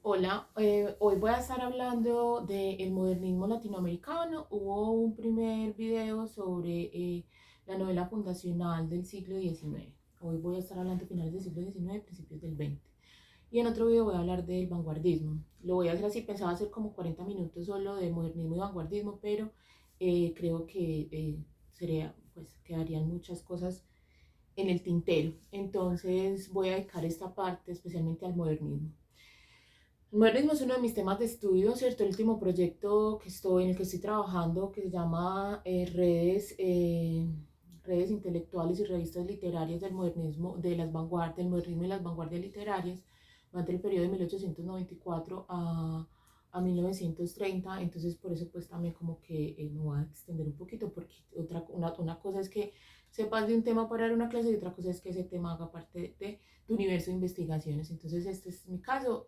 Hola, hoy voy a estar hablando del modernismo latinoamericano. Hubo un primer video sobre la novela fundacional del siglo XIX. Hoy voy a estar hablando de finales del siglo XIX, principios del XX. Y en otro video voy a hablar del vanguardismo. Lo voy a hacer así, pensaba hacer como 40 minutos solo de modernismo y vanguardismo, pero creo que pues, quedarían muchas cosas en el tintero. Entonces voy a dedicar esta parte especialmente al modernismo. El modernismo es uno de mis temas de estudio, ¿cierto? El último proyecto en el que estoy trabajando, que se llama redes intelectuales y revistas literarias del modernismo, de las vanguardias, del modernismo y las vanguardias literarias, va entre el periodo de 1894 a 1930. Entonces por eso pues también como que me voy a extender un poquito, porque una cosa es que sepas de un tema para dar una clase y otra cosa es que ese tema haga parte de tu universo de investigaciones. Entonces, este es mi caso,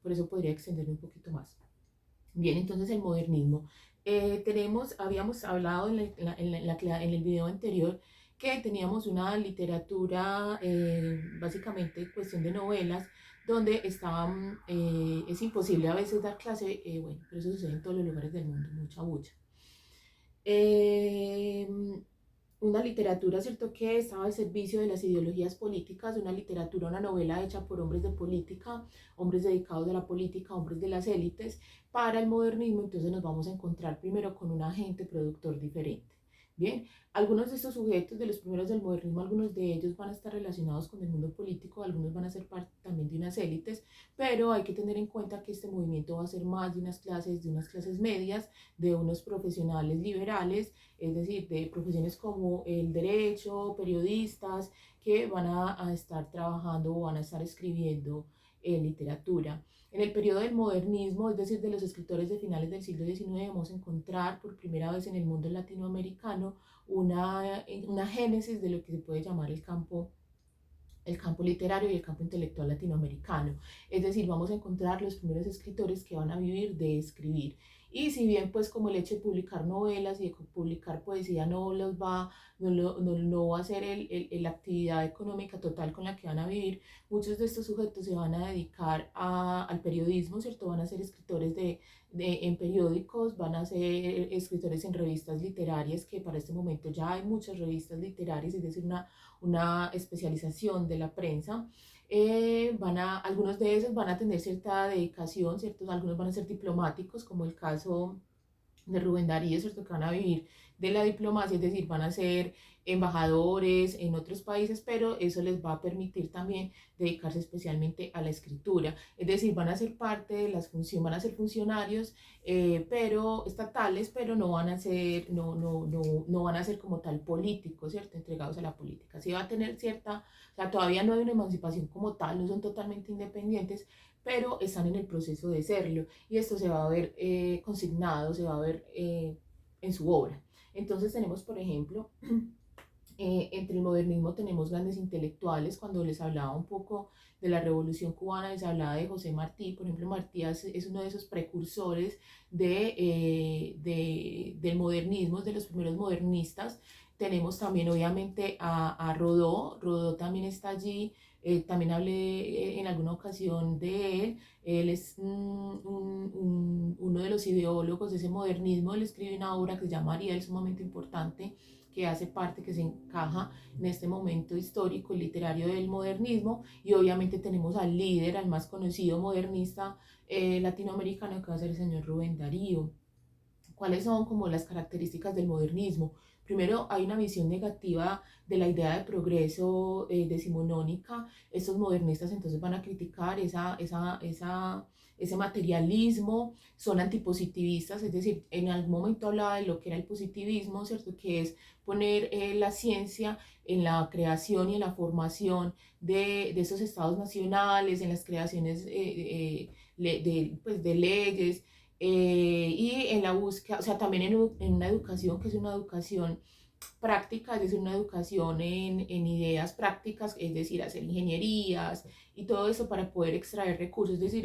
por eso podría extenderme un poquito más. Bien, entonces el modernismo. Habíamos hablado en el video anterior que teníamos una literatura, básicamente cuestión de novelas, donde es imposible a veces dar clase, bueno, pero eso sucede en todos los lugares del mundo, mucha bulla. Eh, una literatura, ¿cierto?, que estaba al servicio de las ideologías políticas, una literatura, una novela hecha por hombres de política, hombres dedicados a la política, hombres de las élites. Para el modernismo, entonces nos vamos a encontrar primero con un agente productor diferente. Bien, algunos de estos sujetos, de los primeros del modernismo, algunos de ellos van a estar relacionados con el mundo político, algunos van a ser parte también de unas élites, pero hay que tener en cuenta que este movimiento va a ser más de unas clases medias, de unos profesionales liberales, es decir, de profesiones como el derecho, periodistas, que van a estar trabajando o van a estar escribiendo literatura. En el periodo del modernismo, es decir, de los escritores de finales del siglo XIX, vamos a encontrar por primera vez en el mundo latinoamericano una génesis de lo que se puede llamar el campo literario y el campo intelectual latinoamericano. Es decir, vamos a encontrar los primeros escritores que van a vivir de escribir. Y si bien pues como el hecho de publicar novelas y de publicar poesía no va a ser la actividad económica total con la que van a vivir, muchos de estos sujetos se van a dedicar al periodismo, ¿cierto? Van a ser escritores en periódicos, van a ser escritores en revistas literarias, que para este momento ya hay muchas revistas literarias, es decir, una especialización de la prensa. Algunos de esos van a tener cierta dedicación, ¿cierto? Algunos van a ser diplomáticos, como el caso de Rubén Darío, ¿cierto? Que van a vivir de la diplomacia, es decir, van a ser embajadores en otros países, pero eso les va a permitir también dedicarse especialmente a la escritura, es decir, van a ser parte de las funciones, van a ser funcionarios, pero estatales, pero no van a ser como tal políticos, ¿cierto? Entregados a la política. Sí va a tener cierta, o sea, todavía no hay una emancipación como tal, no son totalmente independientes, pero están en el proceso de serlo y esto se va a ver consignado, se va a ver en su obra. Entonces tenemos, por ejemplo, entre el modernismo tenemos grandes intelectuales. Cuando les hablaba un poco de la Revolución Cubana, les hablaba de José Martí. Por ejemplo, Martí es uno de esos precursores del modernismo, de los primeros modernistas. Tenemos también obviamente a Rodó. Rodó también está allí. También hablé en alguna ocasión de él. Él es uno de los ideólogos de ese modernismo. Él escribe una obra que se llama Ariel, sumamente importante, que hace parte, que se encaja en este momento histórico y literario del modernismo. Y obviamente tenemos al líder, al más conocido modernista latinoamericano, que va a ser el señor Rubén Darío. ¿Cuáles son como las características del modernismo? Primero, hay una visión negativa de la idea de progreso decimonónica. Estos modernistas entonces van a criticar ese materialismo, son antipositivistas, es decir, en algún momento hablaba de lo que era el positivismo, ¿cierto? Que es poner la ciencia en la creación y en la formación de esos estados nacionales, en las creaciones pues, de leyes, y en la búsqueda, o sea, también en una educación que es una educación práctica, es decir, una educación en ideas prácticas, es decir, hacer ingenierías y todo eso para poder extraer recursos, es decir,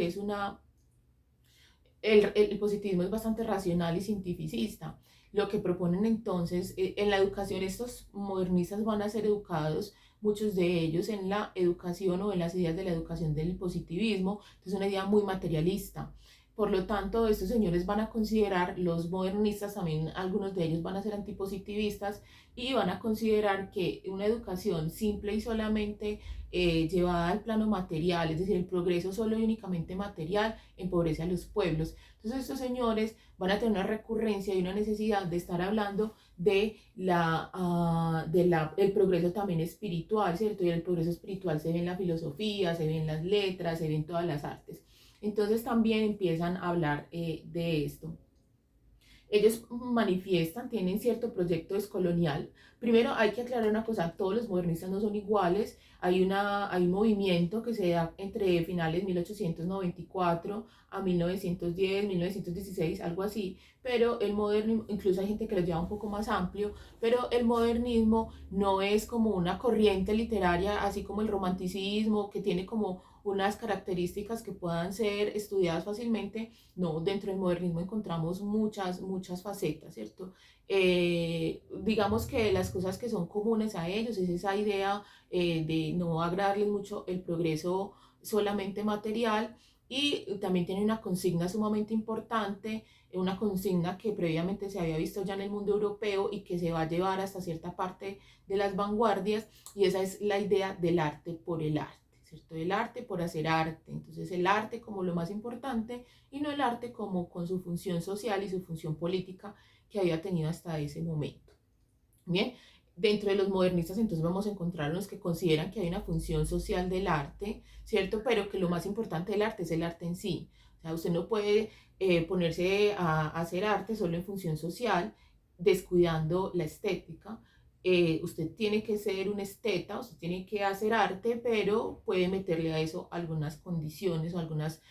el positivismo es bastante racional y cientificista. lo que proponen entonces, en la educación estos modernistas van a ser educados, muchos de ellos en la educación o en las ideas de la educación del positivismo, es una idea muy materialista. Por lo tanto, estos señores van a considerar, los modernistas también, algunos de ellos van a ser antipositivistas y van a considerar que una educación simple y solamente llevada al plano material, es decir, el progreso solo y únicamente material, empobrece a los pueblos. Entonces estos señores van a tener una recurrencia y una necesidad de estar hablando el progreso también espiritual, ¿cierto? Y el progreso espiritual se ve en la filosofía, se ve en las letras, se ve en todas las artes. Entonces también empiezan a hablar de esto. Ellos manifiestan, tienen cierto proyecto descolonial. Primero hay que aclarar una cosa, todos los modernistas no son iguales, hay un movimiento que se da entre finales de 1894 a 1910, 1916, algo así, pero el modernismo, incluso hay gente que lo lleva un poco más amplio, pero el modernismo no es como una corriente literaria, así como el romanticismo, que tiene como unas características que puedan ser estudiadas fácilmente. No, dentro del modernismo encontramos muchas facetas, ¿cierto? Digamos que las cosas que son comunes a ellos es esa idea de no agradarles mucho el progreso solamente material, y también tiene una consigna sumamente importante, una consigna que previamente se había visto ya en el mundo europeo y que se va a llevar hasta cierta parte de las vanguardias, y esa es la idea del arte por el arte, ¿cierto? El arte por hacer arte. Entonces el arte como lo más importante y no el arte como con su función social y su función política que había tenido hasta ese momento. Bien, dentro de los modernistas entonces vamos a encontrar los que consideran que hay una función social del arte, ¿cierto? Pero que lo más importante del arte es el arte en sí. O sea, usted no puede ponerse a hacer arte solo en función social, descuidando la estética. Usted tiene que ser un esteta, usted tiene que hacer arte, pero puede meterle a eso algunas condiciones o algunas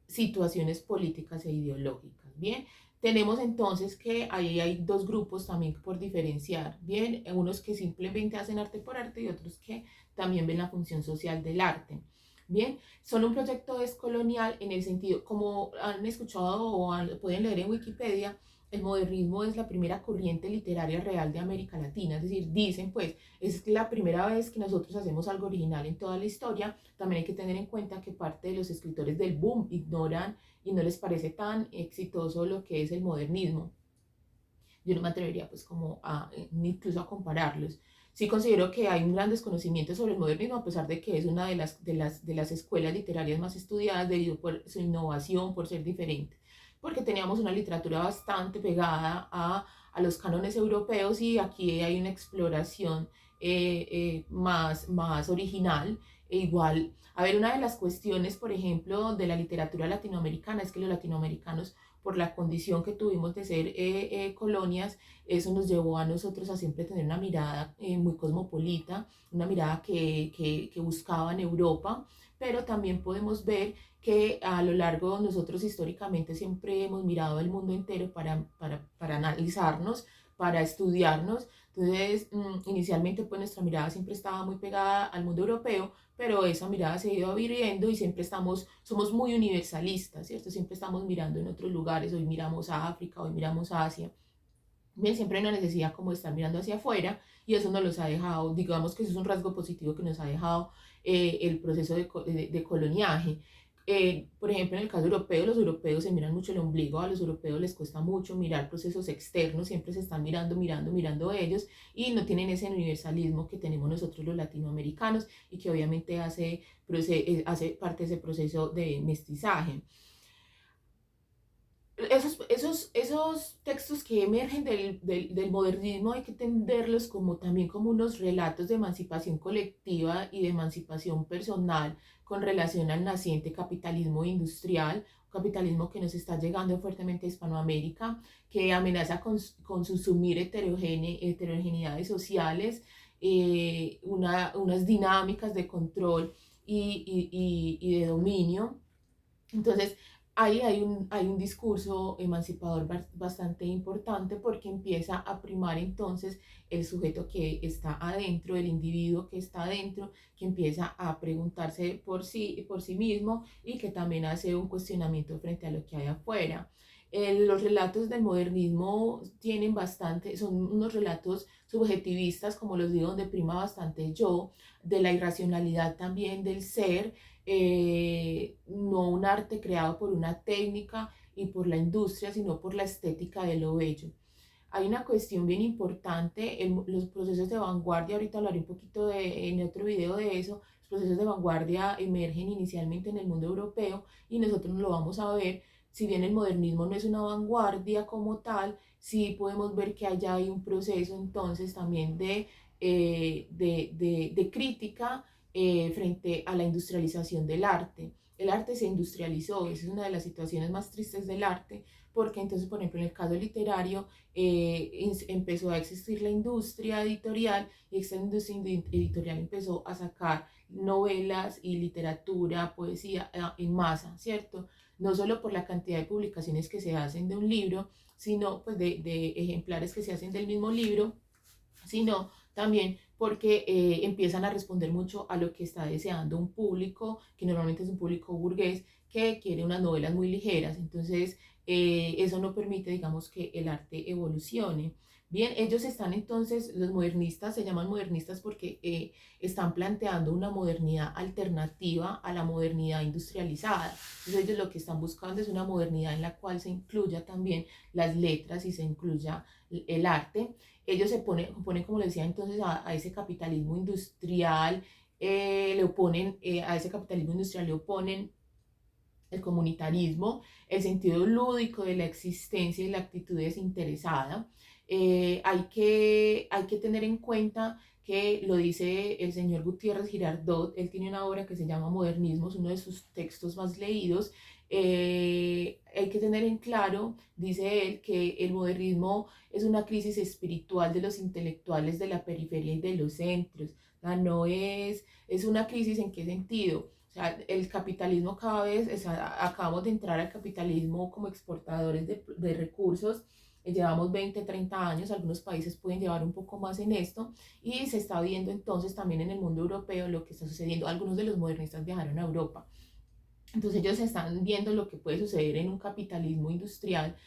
situaciones políticas e ideológicas. Bien, tenemos entonces que ahí hay dos grupos también por diferenciar. Bien, unos que simplemente hacen arte por arte y otros que también ven la función social del arte. Bien, son un proyecto descolonial en el sentido, como han escuchado o pueden leer en Wikipedia, el modernismo es la primera corriente literaria real de América Latina, es decir, dicen pues, es la primera vez que nosotros hacemos algo original en toda la historia. También hay que tener en cuenta que parte de los escritores del boom ignoran y no les parece tan exitoso lo que es el modernismo. Yo no me atrevería pues como incluso a compararlos. Sí considero que hay un gran desconocimiento sobre el modernismo, a pesar de que es una de las escuelas literarias más estudiadas debido por su innovación, por ser diferente, porque teníamos una literatura bastante pegada a los cánones europeos, y aquí hay una exploración más original. E igual, a ver, una de las cuestiones, por ejemplo, de la literatura latinoamericana es que los latinoamericanos, por la condición que tuvimos de ser colonias, eso nos llevó a nosotros a siempre tener una mirada muy cosmopolita, una mirada que buscaba en Europa, pero también podemos ver que a lo largo nosotros históricamente siempre hemos mirado el mundo entero para analizarnos, para estudiarnos. Entonces, inicialmente pues nuestra mirada siempre estaba muy pegada al mundo europeo, pero esa mirada se ha ido abriendo y siempre somos muy universalistas, ¿cierto? Siempre estamos mirando en otros lugares, hoy miramos a África, hoy miramos a Asia. Bien, siempre hay una necesidad como de estar mirando hacia afuera, y eso nos los ha dejado, digamos que eso es un rasgo positivo que nos ha dejado el proceso de coloniaje. Por ejemplo, en el caso europeo, los europeos se miran mucho el ombligo, a los europeos les cuesta mucho mirar procesos externos, siempre se están mirando ellos, y no tienen ese universalismo que tenemos nosotros los latinoamericanos y que obviamente hace parte de ese proceso de mestizaje. Esos textos que emergen del modernismo hay que entenderlos como también como unos relatos de emancipación colectiva y de emancipación personal con relación al naciente capitalismo industrial, un capitalismo que nos está llegando fuertemente a Hispanoamérica, que amenaza con subsumir heterogeneidades sociales, unas dinámicas de control y de dominio. Entonces, ahí hay un discurso emancipador bastante importante, porque empieza a primar entonces el sujeto que está adentro, el individuo que está adentro, que empieza a preguntarse por sí mismo y que también hace un cuestionamiento frente a lo que hay afuera. Los relatos del modernismo tienen bastante, son unos relatos subjetivistas, como los digo, donde prima bastante yo, de la irracionalidad también del ser, no un arte creado por una técnica y por la industria, sino por la estética de lo bello. Hay una cuestión bien importante, los procesos de vanguardia, ahorita hablaré un poquito en otro video de eso, los procesos de vanguardia emergen inicialmente en el mundo europeo y nosotros lo vamos a ver. Si bien el modernismo no es una vanguardia como tal, sí podemos ver que allá hay un proceso entonces también de crítica frente a la industrialización del arte. El arte se industrializó, esa es una de las situaciones más tristes del arte, porque entonces, por ejemplo, en el caso literario, empezó a existir la industria editorial y esta industria editorial empezó a sacar novelas y literatura, poesía en masa, ¿cierto? No solo por la cantidad de publicaciones que se hacen de un libro, sino pues de ejemplares que se hacen del mismo libro, sino también porque empiezan a responder mucho a lo que está deseando un público, que normalmente es un público burgués, que quiere unas novelas muy ligeras. Entonces, eso no permite, digamos, que el arte evolucione. Bien, ellos están entonces, los modernistas se llaman modernistas porque están planteando una modernidad alternativa a la modernidad industrializada. Entonces ellos lo que están buscando es una modernidad en la cual se incluya también las letras y se incluya el arte. Ellos se oponen, como les decía entonces, a ese capitalismo industrial, le oponen, a ese capitalismo industrial le oponen el comunitarismo, el sentido lúdico de la existencia y la actitud desinteresada. Hay que tener en cuenta que lo dice el señor Gutiérrez Girardot, él tiene una obra que se llama Modernismo, es uno de sus textos más leídos. Hay que tener en claro, dice él, que el modernismo es una crisis espiritual de los intelectuales de la periferia y de los centros. O sea, no es una crisis en qué sentido. O sea, el capitalismo cada vez, o sea, acabamos de entrar al capitalismo como exportadores de recursos, llevamos 20, 30 años, algunos países pueden llevar un poco más en esto, y se está viendo entonces también en el mundo europeo lo que está sucediendo. Algunos de los modernistas viajaron a Europa, entonces ellos están viendo lo que puede suceder en un capitalismo industrial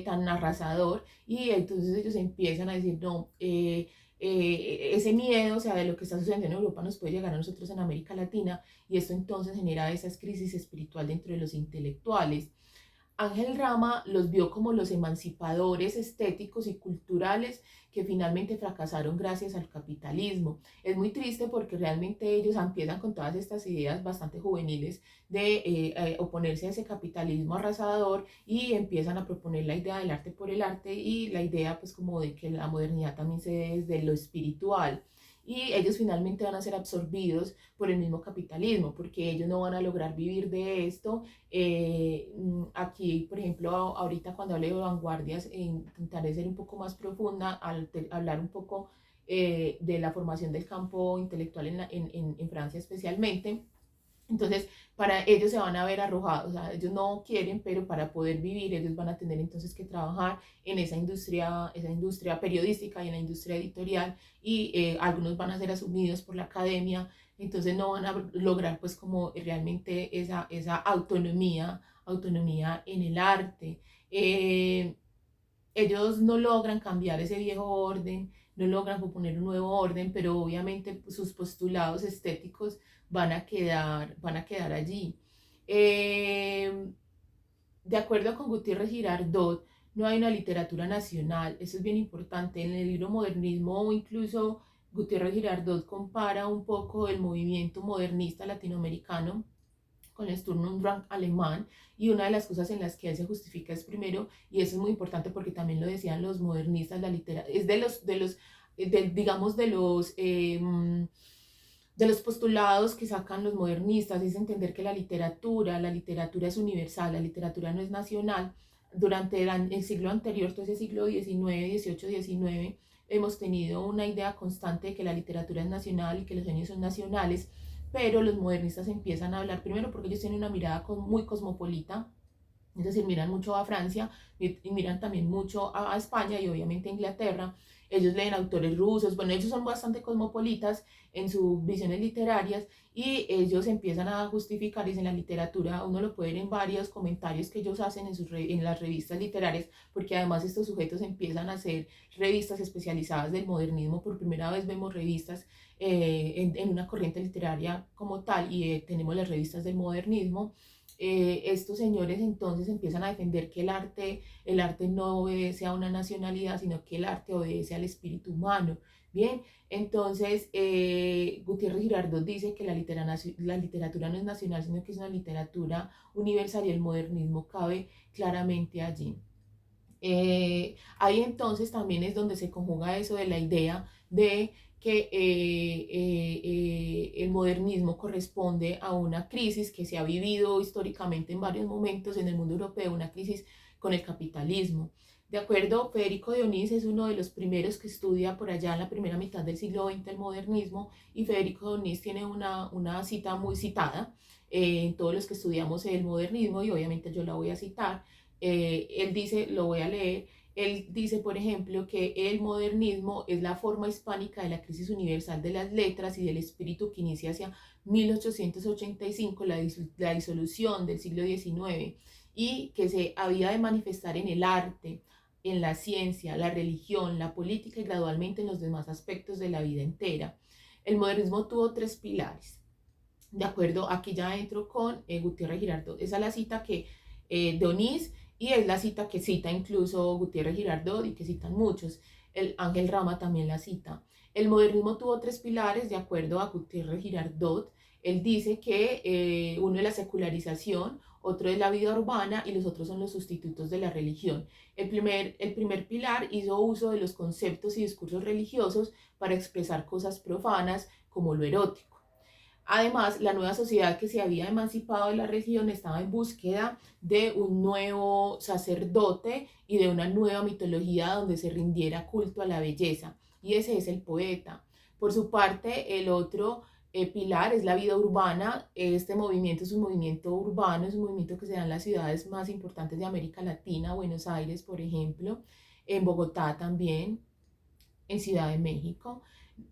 tan arrasador y entonces ellos empiezan a decir, no, ese miedo, o sea, de lo que está sucediendo en Europa nos puede llegar a nosotros en América Latina y esto entonces genera esa crisis espiritual dentro de los intelectuales. Ángel Rama los vio como los emancipadores estéticos y culturales que finalmente fracasaron gracias al capitalismo. Es muy triste porque realmente ellos empiezan con todas estas ideas bastante juveniles de oponerse a ese capitalismo arrasador y empiezan a proponer la idea del arte por el arte y la idea pues como de que la modernidad también se dé desde lo espiritual y ellos finalmente van a ser absorbidos por el mismo capitalismo, porque ellos no van a lograr vivir de esto. Aquí, por ejemplo, ahorita cuando hablo de vanguardias, intentaré ser un poco más profunda al hablar un poco de la formación del campo intelectual en Francia especialmente. Entonces, para ellos se van a ver arrojados, o sea, ellos no quieren, pero para poder vivir, ellos van a tener entonces que trabajar en esa industria periodística y en la industria editorial, y algunos van a ser asumidos por la academia, entonces no van a lograr pues como realmente esa autonomía en el arte. Ellos no logran cambiar ese viejo orden, no logran proponer un nuevo orden, pero obviamente pues, sus postulados estéticos van a quedar allí. Eh, de acuerdo con Gutiérrez Girardot, no hay una literatura nacional, eso es bien importante. En el libro Modernismo, incluso Gutiérrez Girardot compara un poco el movimiento modernista latinoamericano con el Sturm und Drang alemán, y una de las cosas en las que él se justifica es primero, y eso es muy importante porque también lo decían los modernistas, la literatura, es digamos, de los postulados que sacan los modernistas, es entender que la literatura es universal, la literatura no es nacional. Durante el siglo anterior, todo ese siglo XIX, XVIII, XIX, hemos tenido una idea constante de que la literatura es nacional y que los genios son nacionales, pero los modernistas empiezan a hablar primero porque ellos tienen una mirada muy cosmopolita Es decir, miran mucho a Francia y miran también mucho a España y obviamente a Inglaterra. Ellos leen autores rusos, bueno, ellos son bastante cosmopolitas en sus visiones literarias y ellos empiezan a justificar, y en la literatura uno lo puede ver en varios comentarios que ellos hacen en las revistas literarias, porque además estos sujetos empiezan a hacer revistas especializadas del modernismo. Por primera vez vemos revistas en una corriente literaria como tal y tenemos las revistas del modernismo. Estos señores entonces empiezan a defender que el arte no obedece a una nacionalidad, sino que el arte obedece al espíritu humano. Bien, entonces Gutiérrez Girardot dice que la literatura no es nacional, sino que es una literatura universal y el modernismo cabe claramente allí. Ahí entonces también es donde se conjuga eso de la idea de que el modernismo corresponde a una crisis que se ha vivido históricamente en varios momentos en el mundo europeo, una crisis con el capitalismo. De acuerdo, Federico de Onís es uno de los primeros que estudia por allá en la primera mitad del siglo XX el modernismo, y Federico de Onís tiene una cita muy citada en todos los que estudiamos el modernismo, y obviamente yo la voy a citar. Él dice, lo voy a leer, él dice, por ejemplo, que el modernismo es la forma hispánica de la crisis universal de las letras y del espíritu que inicia hacia 1885, la disolución del siglo XIX, y que se había de manifestar en el arte, en la ciencia, la religión, la política y gradualmente en los demás aspectos de la vida entera. El modernismo tuvo tres pilares. De acuerdo, aquí ya entro con Gutiérrez Girardot. Esa es la cita que de Onís, y es la cita que cita incluso Gutiérrez Girardot y que citan muchos. El Ángel Rama también la cita. El modernismo tuvo tres pilares, de acuerdo a Gutiérrez Girardot. Él dice que uno es la secularización, otro es la vida urbana y los otros son los sustitutos de la religión. El primer pilar hizo uso de los conceptos y discursos religiosos para expresar cosas profanas como lo erótico. Además, la nueva sociedad que se había emancipado de la región estaba en búsqueda de un nuevo sacerdote y de una nueva mitología donde se rindiera culto a la belleza. Y ese es el poeta. Por su parte, el otro pilar es la vida urbana. Este movimiento es un movimiento urbano, es un movimiento que se da en las ciudades más importantes de América Latina, Buenos Aires, por ejemplo, en Bogotá también, en Ciudad de México.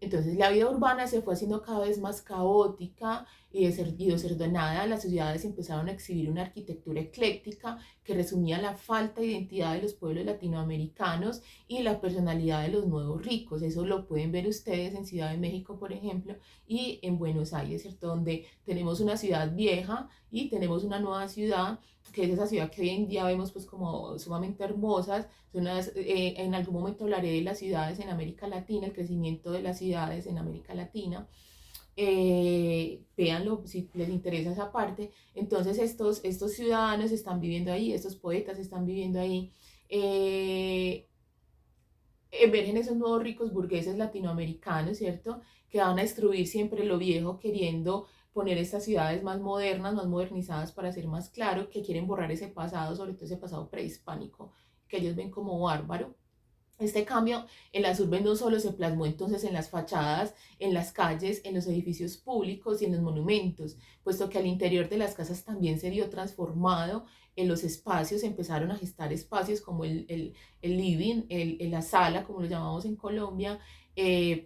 Entonces la vida urbana se fue haciendo cada vez más caótica y desordenada. Las ciudades empezaron a exhibir una arquitectura ecléctica que resumía la falta de identidad de los pueblos latinoamericanos y la personalidad de los nuevos ricos. Eso lo pueden ver ustedes en Ciudad de México, por ejemplo, y en Buenos Aires, ¿cierto? Donde tenemos una ciudad vieja y tenemos una nueva ciudad, que es esa ciudad que hoy en día vemos pues como sumamente hermosas. En algún momento hablaré de las ciudades en América Latina, el crecimiento de las ciudades en América Latina. Véanlo si les interesa esa parte. Entonces estos ciudadanos están viviendo ahí, estos poetas están viviendo ahí. Emergen esos nuevos ricos burgueses latinoamericanos, ¿cierto? Que van a destruir siempre lo viejo, queriendo poner estas ciudades más modernas, más modernizadas, para ser más claro, que quieren borrar ese pasado, sobre todo ese pasado prehispánico, que ellos ven como bárbaro. Este cambio en las urbes no solo se plasmó entonces en las fachadas, en las calles, en los edificios públicos y en los monumentos, puesto que al interior de las casas también se vio transformado. En los espacios empezaron a gestar espacios como el living, la sala, como lo llamamos en Colombia,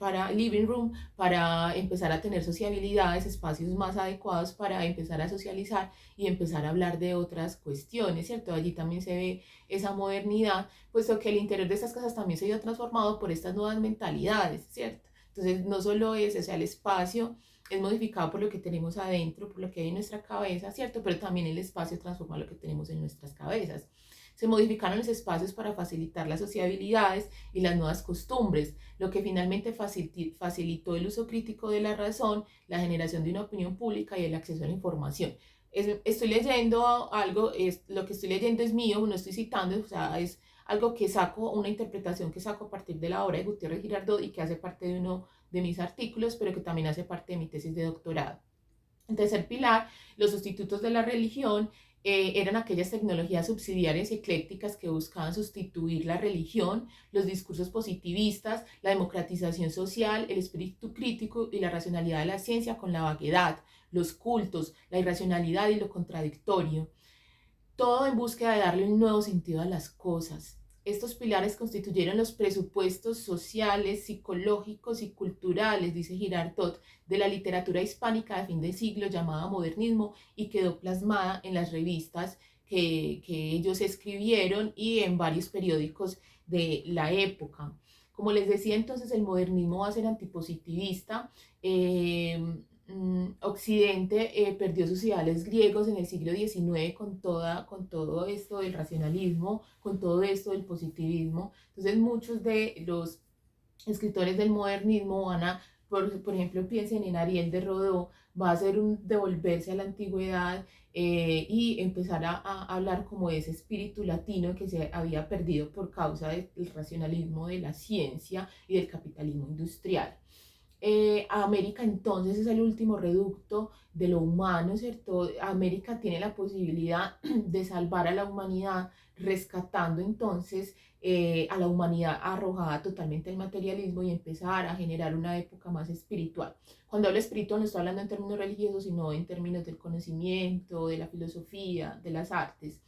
para living room, para empezar a tener sociabilidades, espacios más adecuados para empezar a socializar y empezar a hablar de otras cuestiones, ¿cierto? Allí también se ve esa modernidad, puesto que el interior de estas casas también se vio transformado por estas nuevas mentalidades, ¿cierto? Entonces, no solo es, o sea, el espacio es modificado por lo que tenemos adentro, por lo que hay en nuestra cabeza, ¿cierto? Pero también el espacio transforma lo que tenemos en nuestras cabezas. Se modificaron los espacios para facilitar las sociabilidades y las nuevas costumbres, lo que finalmente facilitó el uso crítico de la razón, la generación de una opinión pública y el acceso a la información. Estoy leyendo algo, lo que estoy leyendo es mío, no estoy citando, o sea, es algo que saco, una interpretación que saco a partir de la obra de Gutiérrez Girardot y que hace parte de uno de mis artículos, pero que también hace parte de mi tesis de doctorado. En tercer pilar, los sustitutos de la religión eran aquellas tecnologías subsidiarias y eclécticas que buscaban sustituir la religión, los discursos positivistas, la democratización social, el espíritu crítico y la racionalidad de la ciencia con la vaguedad, los cultos, la irracionalidad y lo contradictorio. todo en búsqueda de darle un nuevo sentido a las cosas. Estos pilares constituyeron los presupuestos sociales, psicológicos y culturales, dice Girardot, de la literatura hispánica de fin de siglo llamada modernismo y quedó plasmada en las revistas que ellos escribieron y en varios periódicos de la época. Como les decía, entonces el modernismo va a ser antipositivista. Occidente perdió sus ideales griegos en el siglo XIX con todo esto del racionalismo, con todo esto del positivismo. Entonces muchos de los escritores del modernismo van a, por ejemplo, piensen en Ariel de Rodó, va a ser un devolverse a la antigüedad y empezar a hablar como de ese espíritu latino que se había perdido por causa del racionalismo de la ciencia y del capitalismo industrial. América entonces es el último reducto de lo humano, ¿cierto? América tiene la posibilidad de salvar a la humanidad, rescatando entonces a la humanidad arrojada totalmente al materialismo y empezar a generar una época más espiritual. Cuando hablo espiritual no estoy hablando en términos religiosos, sino en términos del conocimiento, de la filosofía, de las artes.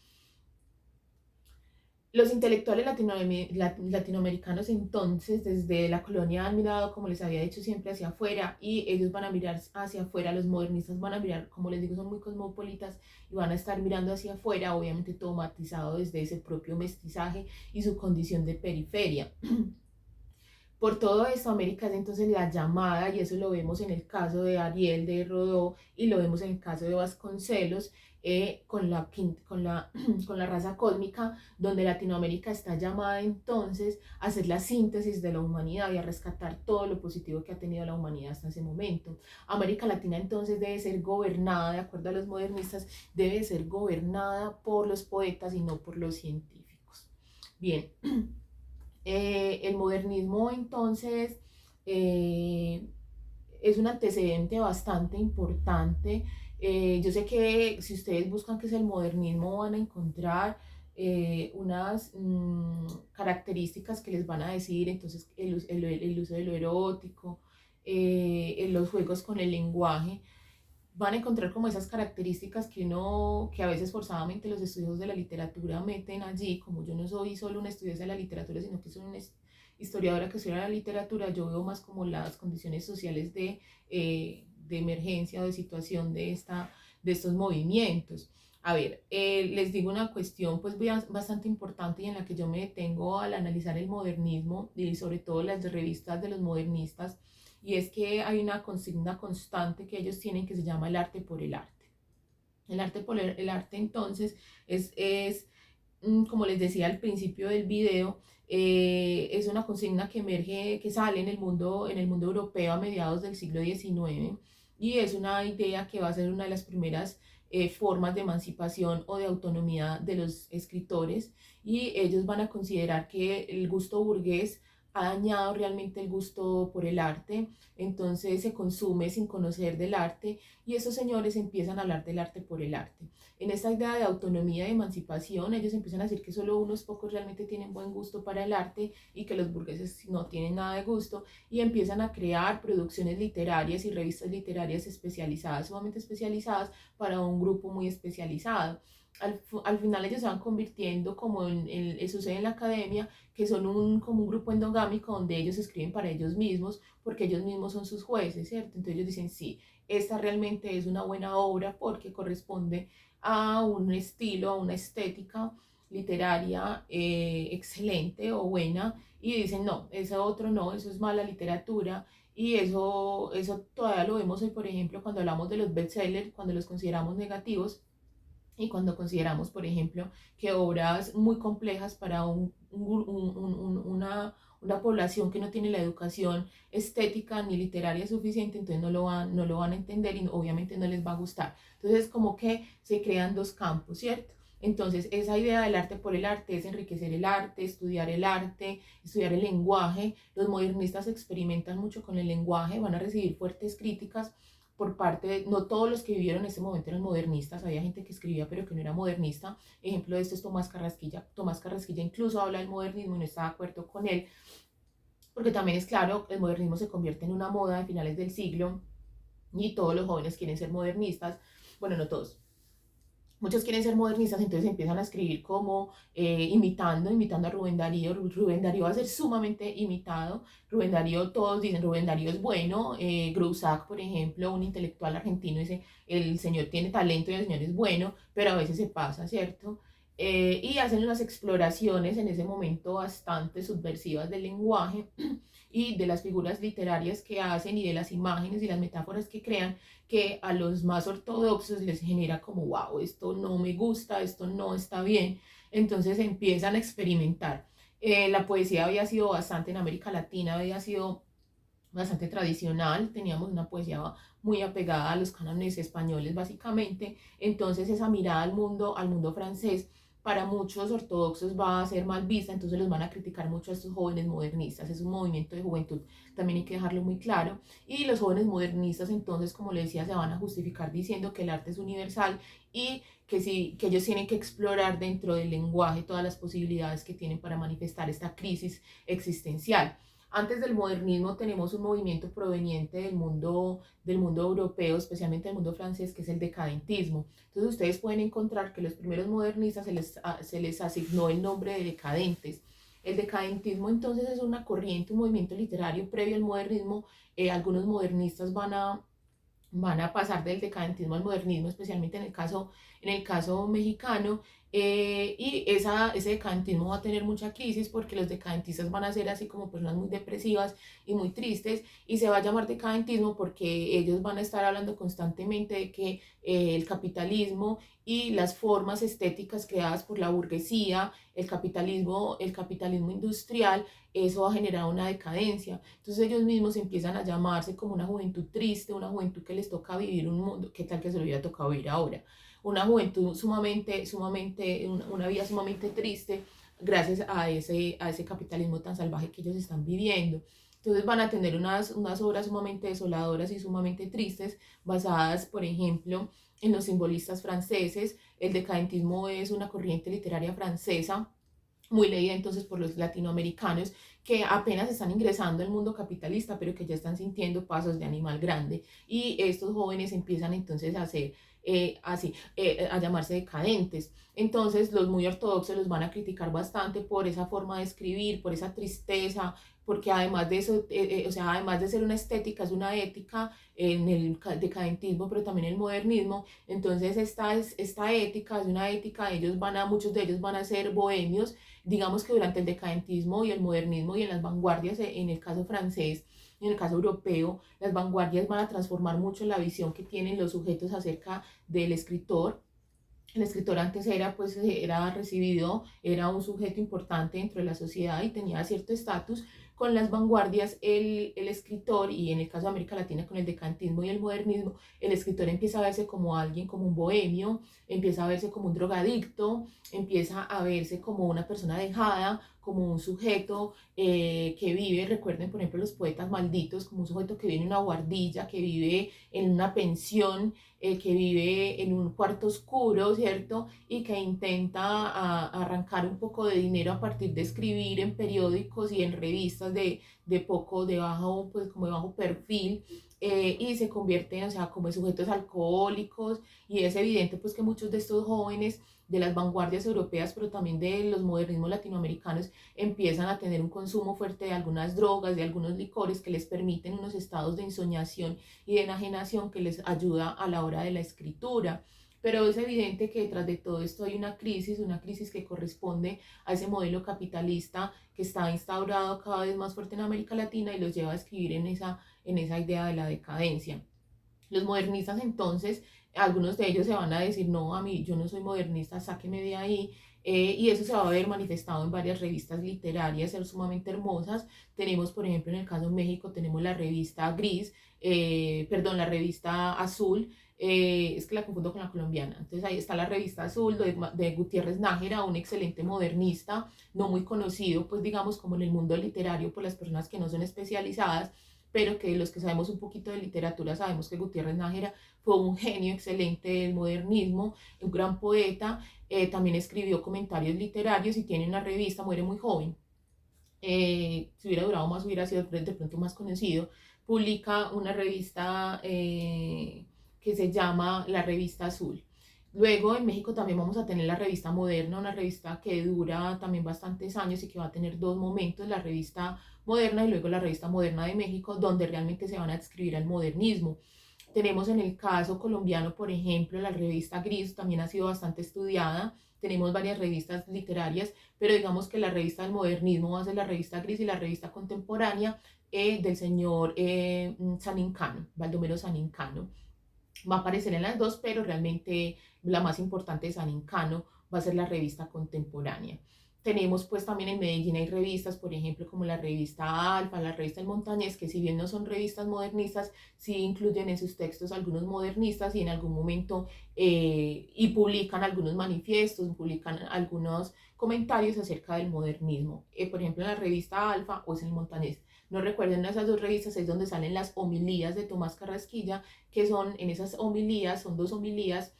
Los intelectuales latinoamericanos entonces desde la colonia han mirado, como les había dicho, siempre hacia afuera y ellos van a mirar hacia afuera, los modernistas van a mirar, como les digo, son muy cosmopolitas y van a estar mirando hacia afuera, obviamente todo matizado desde ese propio mestizaje y su condición de periferia. Por todo esto, América es entonces la llamada, y eso lo vemos en el caso de Ariel de Rodó y lo vemos en el caso de Vasconcelos, con la raza cósmica, donde Latinoamérica está llamada entonces a hacer la síntesis de la humanidad y a rescatar todo lo positivo que ha tenido la humanidad hasta ese momento. América Latina entonces debe ser gobernada, de acuerdo a los modernistas, debe ser gobernada por los poetas y no por los científicos. Bien. El modernismo entonces es un antecedente bastante importante. Yo sé que si ustedes buscan qué es el modernismo van a encontrar unas características que les van a decir, entonces el uso de lo erótico, los juegos con el lenguaje, van a encontrar como esas características que a veces forzadamente los estudiosos de la literatura meten allí. Como yo no soy solo una estudiosa de la literatura, sino que soy una historiadora que estudia la literatura, yo veo más como las condiciones sociales de emergencia o de situación de estos movimientos. A ver, les digo una cuestión pues bastante importante y en la que yo me detengo al analizar el modernismo y sobre todo las revistas de los modernistas, y es que hay una consigna constante que ellos tienen que se llama el arte por el arte. El arte por el arte entonces como les decía al principio del video, es una consigna que emerge, que sale en el mundo europeo a mediados del siglo XIX y es una idea que va a ser una de las primeras formas de emancipación o de autonomía de los escritores, y ellos van a considerar que el gusto burgués ha dañado realmente el gusto por el arte, entonces se consume sin conocer del arte y esos señores empiezan a hablar del arte por el arte. En esta idea de autonomía y de emancipación, ellos empiezan a decir que solo unos pocos realmente tienen buen gusto para el arte y que los burgueses no tienen nada de gusto, y empiezan a crear producciones literarias y revistas literarias especializadas, sumamente especializadas para un grupo muy especializado. Al final ellos se van convirtiendo como sucede en la academia, que son como un grupo endogámico donde ellos escriben para ellos mismos porque ellos mismos son sus jueces, ¿cierto? Entonces ellos dicen, sí, esta realmente es una buena obra porque corresponde a un estilo, a una estética literaria excelente o buena, y dicen, no, eso otro no, eso es mala literatura. Y eso todavía lo vemos hoy, por ejemplo, cuando hablamos de los bestsellers, cuando los consideramos negativos y cuando consideramos, por ejemplo, que obras muy complejas para una población que no tiene la educación estética ni literaria suficiente, entonces no lo van a entender y obviamente no les va a gustar. Entonces, como que se crean dos campos, ¿cierto? Entonces, esa idea del arte por el arte es enriquecer el arte, estudiar el lenguaje. Los modernistas experimentan mucho con el lenguaje, van a recibir fuertes críticas por parte de, no todos los que vivieron en ese momento eran modernistas, había gente que escribía pero que no era modernista. Ejemplo de esto es Tomás Carrasquilla. Tomás Carrasquilla incluso habla del modernismo y no está de acuerdo con él, porque también es claro, el modernismo se convierte en una moda a finales del siglo y todos los jóvenes quieren ser modernistas, bueno, no todos, Muchos quieren ser modernistas, entonces empiezan a escribir como imitando a Rubén Darío. Rubén Darío va a ser sumamente imitado. Rubén Darío, todos dicen Rubén Darío es bueno. Grusac, por ejemplo, un intelectual argentino, dice el señor tiene talento y el señor es bueno, pero a veces se pasa, ¿cierto? Y hacen unas exploraciones en ese momento bastante subversivas del lenguaje y de las figuras literarias que hacen y de las imágenes y las metáforas que crean, que a los más ortodoxos les genera como, wow, esto no me gusta, esto no está bien. Entonces empiezan a experimentar. La poesía había sido bastante en América Latina, había sido bastante tradicional, teníamos una poesía muy apegada a los cánones españoles básicamente, entonces esa mirada al mundo francés, para muchos ortodoxos va a ser mal vista, entonces los van a criticar mucho a estos jóvenes modernistas, es un movimiento de juventud, también hay que dejarlo muy claro, y los jóvenes modernistas entonces, como le decía, se van a justificar diciendo que el arte es universal y que, sí, que ellos tienen que explorar dentro del lenguaje todas las posibilidades que tienen para manifestar esta crisis existencial. Antes del modernismo tenemos un movimiento proveniente del mundo europeo, especialmente del mundo francés, que es el decadentismo. Entonces ustedes pueden encontrar que los primeros modernistas se les asignó el nombre de decadentes. El decadentismo entonces es una corriente, un movimiento literario previo al modernismo. Algunos modernistas van a pasar del decadentismo al modernismo, especialmente en el caso mexicano, ese decadentismo va a tener mucha crisis porque los decadentistas van a ser así como personas muy depresivas y muy tristes, y se va a llamar decadentismo porque ellos van a estar hablando constantemente de que el capitalismo y las formas estéticas creadas por la burguesía, el capitalismo industrial, eso va a generar una decadencia. Entonces ellos mismos empiezan a llamarse como una juventud triste, una juventud que les toca vivir un mundo, ¿qué tal que se lo hubiera tocado vivir ahora? Una juventud una vida sumamente triste gracias a ese capitalismo tan salvaje que ellos están viviendo. Entonces van a tener unas obras sumamente desoladoras y sumamente tristes, basadas, por ejemplo, en los simbolistas franceses. El decadentismo es una corriente literaria francesa muy leída entonces por los latinoamericanos que apenas están ingresando al mundo capitalista, pero que ya están sintiendo pasos de animal grande. Y estos jóvenes empiezan entonces a hacer a llamarse decadentes. Entonces los muy ortodoxos los van a criticar bastante por esa forma de escribir, por esa tristeza, porque además de eso, o sea, además de ser una estética, es una ética en el decadentismo, pero también el modernismo. Entonces esta ética es una ética, muchos de ellos van a ser bohemios. Digamos que durante el decadentismo y el modernismo y en las vanguardias, en el caso francés, en el caso europeo, las vanguardias van a transformar mucho la visión que tienen los sujetos acerca del escritor. El escritor antes era recibido, era un sujeto importante dentro de la sociedad y tenía cierto estatus. Con las vanguardias, el escritor, y en el caso de América Latina con el decadentismo y el modernismo, el escritor empieza a verse como alguien, como un bohemio, empieza a verse como un drogadicto, empieza a verse como una persona dejada, como un sujeto que vive, recuerden por ejemplo los poetas malditos, como un sujeto que vive en una guardilla, que vive en una pensión, que vive en un cuarto oscuro, ¿cierto? Y que intenta arrancar un poco de dinero a partir de escribir en periódicos y en revistas de bajo, pues como de bajo perfil, y se convierten, o sea, como en sujetos alcohólicos, y es evidente pues que muchos de estos jóvenes de las vanguardias europeas, pero también de los modernismos latinoamericanos, empiezan a tener un consumo fuerte de algunas drogas, de algunos licores que les permiten unos estados de ensoñación y de enajenación que les ayuda a la hora de la escritura. Pero es evidente que detrás de todo esto hay una crisis que corresponde a ese modelo capitalista que está instaurado cada vez más fuerte en América Latina y los lleva a escribir en esa idea de la decadencia. Los modernistas entonces, algunos de ellos se van a decir, no, a mí yo no soy modernista, sáqueme de ahí. Y eso se va a ver manifestado en varias revistas literarias sumamente hermosas. Tenemos, por ejemplo, en el caso de México, tenemos la revista Gris, perdón, la revista Azul, es que la confundo con la colombiana. Entonces ahí está la revista Azul de Gutiérrez Nájera, un excelente modernista, no muy conocido, pues digamos, como en el mundo literario por las personas que no son especializadas, pero que los que sabemos un poquito de literatura sabemos que Gutiérrez Nájera fue un genio excelente del modernismo, un gran poeta, también escribió comentarios literarios y tiene una revista, muere muy joven. Si hubiera durado más, hubiera sido de pronto más conocido. Publica una revista que se llama La Revista Azul. Luego en México también vamos a tener la revista Moderna, una revista que dura también bastantes años y que va a tener dos momentos, la revista Moderna y luego la revista Moderna de México, donde realmente se van a adscribir al modernismo. Tenemos en el caso colombiano, por ejemplo, la revista Gris, también ha sido bastante estudiada. Tenemos varias revistas literarias, pero digamos que la revista del modernismo va a ser la revista Gris y la revista contemporánea del señor Sanincano, Baldomero Sanincano. Va a aparecer en las dos, pero realmente la más importante de Sanincano va a ser la revista contemporánea. Tenemos pues también en Medellín hay revistas, por ejemplo, como la revista Alfa, la revista El Montañés, que si bien no son revistas modernistas, sí incluyen en sus textos algunos modernistas y en algún momento y publican algunos manifiestos, publican algunos comentarios acerca del modernismo. Por ejemplo, en la revista Alfa o es El Montañés. No recuerden, en esas dos revistas es donde salen las homilías de Tomás Carrasquilla, que son en esas homilías, son dos homilías,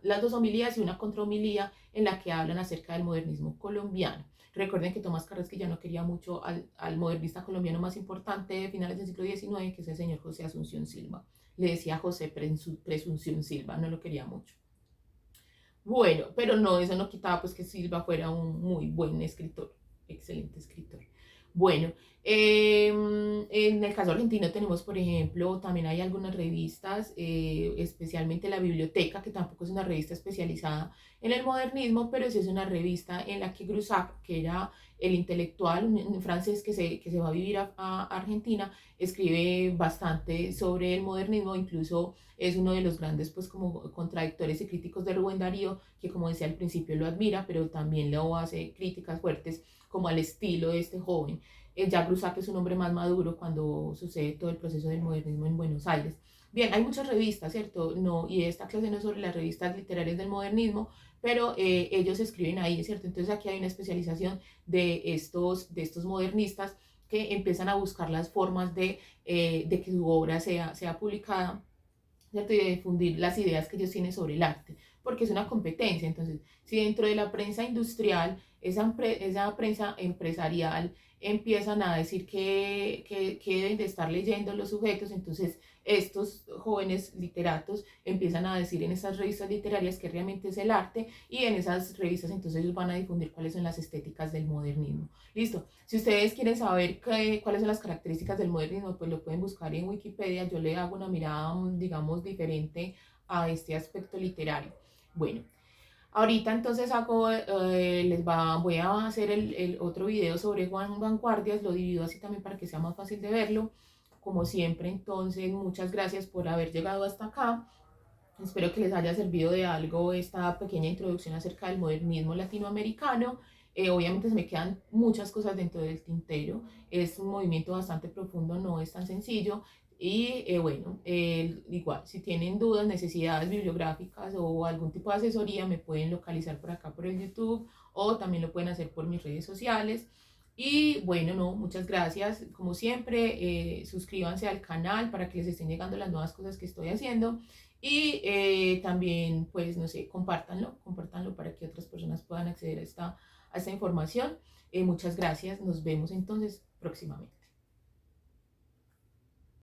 las dos homilías y una contrahomilía en la que hablan acerca del modernismo colombiano. Recuerden que Tomás Carrasquilla no quería mucho al modernista colombiano más importante de finales del siglo XIX, que es el señor José Asunción Silva. Le decía José Presunción Silva, no lo quería mucho. Bueno, pero no, eso no quitaba pues que Silva fuera un muy buen escritor, excelente escritor. Bueno, en el caso argentino tenemos, por ejemplo, también hay algunas revistas, especialmente la Biblioteca, que tampoco es una revista especializada en el modernismo, pero sí es una revista en la que Grusac, que era el intelectual, un francés que se va a vivir a Argentina, escribe bastante sobre el modernismo, incluso es uno de los grandes pues como contradictores y críticos de Rubén Darío, que como decía al principio lo admira, pero también le hace críticas fuertes como al estilo de este joven. Ya Grusac es un hombre más maduro cuando sucede todo el proceso del modernismo en Buenos Aires. Bien, hay muchas revistas, ¿cierto? No, y esta clase no es sobre las revistas literarias del modernismo, pero ellos escriben ahí, ¿cierto? Entonces aquí hay una especialización de estos modernistas que empiezan a buscar las formas de que su obra sea publicada, ¿cierto? Y de difundir las ideas que ellos tienen sobre el arte, porque es una competencia. Entonces, si dentro de la prensa industrial, esa prensa empresarial, empiezan a decir que deben de estar leyendo los sujetos, entonces estos jóvenes literatos empiezan a decir en esas revistas literarias que realmente es el arte y en esas revistas entonces ellos van a difundir cuáles son las estéticas del modernismo. Listo. Si ustedes quieren saber cuáles son las características del modernismo, pues lo pueden buscar en Wikipedia. Yo le hago una mirada, digamos, diferente a este aspecto literario. Bueno, ahorita entonces voy a hacer el otro video sobre Juan Vanguardias, lo divido así también para que sea más fácil de verlo. Como siempre, entonces, muchas gracias por haber llegado hasta acá. Espero que les haya servido de algo esta pequeña introducción acerca del modernismo latinoamericano. Obviamente se me quedan muchas cosas dentro del tintero. Es un movimiento bastante profundo, no es tan sencillo. Y bueno, igual, si tienen dudas, necesidades bibliográficas o algún tipo de asesoría, me pueden localizar por acá por el YouTube o también lo pueden hacer por mis redes sociales. Y bueno, no, muchas gracias. Como siempre, suscríbanse al canal para que les estén llegando las nuevas cosas que estoy haciendo. Y también, pues, no sé, compártanlo para que otras personas puedan acceder a esta información. Muchas gracias. Nos vemos entonces próximamente.